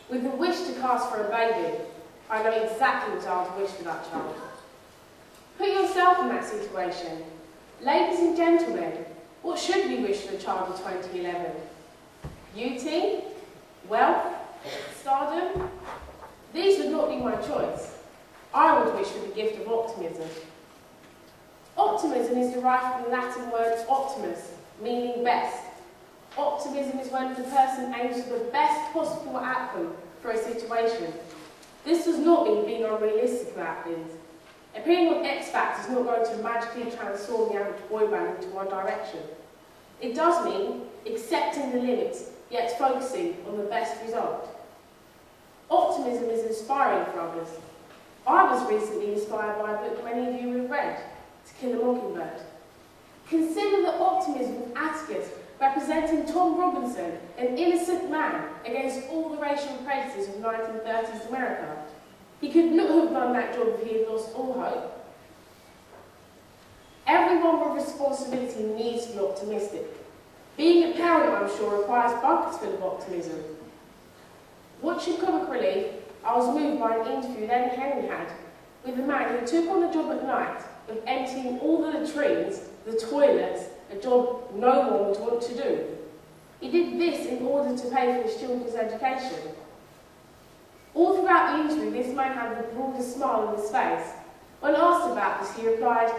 With a wish to cast for a baby, I know exactly what I would wish for that child. Put yourself in that situation. Ladies and gentlemen, what should we wish for a child of 2011? Beauty? Wealth? Stardom? These would not be my choice. I would wish for the gift of optimism. Optimism is derived from the Latin word optimus, meaning best. Optimism is when the person aims for the best possible outcome for a situation. This does not mean being unrealistic about things. Appearing on X Factor is not going to magically transform the average boy band into one direction. It does mean accepting the limits, yet focusing on the best result. Optimism is inspiring for others. I was recently inspired by a book many of you have read, To Kill a Mockingbird. Consider the optimism of Atticus representing Tom Robinson, an innocent man, against all the racial prejudices of 1930s America. He could not have done that job if he had lost all hope. Everyone with responsibility needs to be optimistic. Being a parent, I'm sure, requires buckets full of optimism. Watching Comic Relief, I was moved by an interview Len Henry had with a man who took on the job at night of emptying all the latrines, the toilets, a job no one would want to do. He did this in order to pay for his children's education. All throughout the interview, this man had the broadest smile on his face. When asked about this, he replied,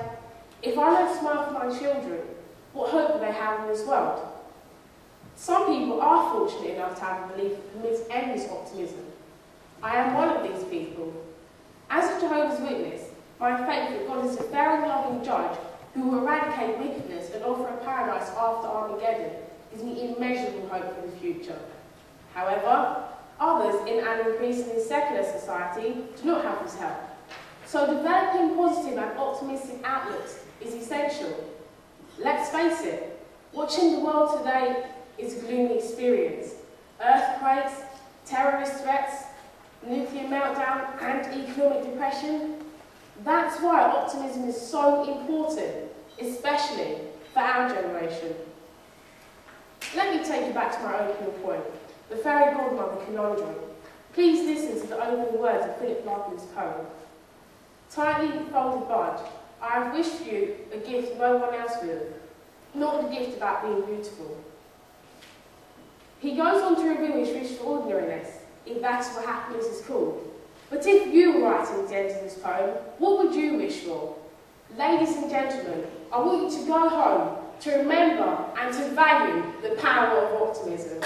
"If I don't smile for my children, what hope do they have in this world?" Some people are fortunate enough to have a belief that permits endless optimism. I am one of these people. As a Jehovah's Witness, my faith that God is a fair and loving judge who will eradicate wickedness and offer a paradise after Armageddon gives me immeasurable hope for the future. However, others in an increasingly secular society do not have this help. So developing positive and optimistic outlooks is essential. Let's face it, watching the world today is a gloomy experience. Earthquakes, terrorist threats, nuclear meltdown and economic depression. That's why optimism is so important, especially for our generation. Let me take you back to my opening point, the fairy godmother conundrum. Please listen to the opening words of Philip Larkin's poem. Tightly folded bud, I have wished for you a gift no one else will, not the gift about being beautiful. He goes on to reveal his wish for ordinariness, if that is what happiness is called. But if you were writing the end of this poem, what would you wish for? Ladies and gentlemen, I want you to go home to remember and to value the power of optimism.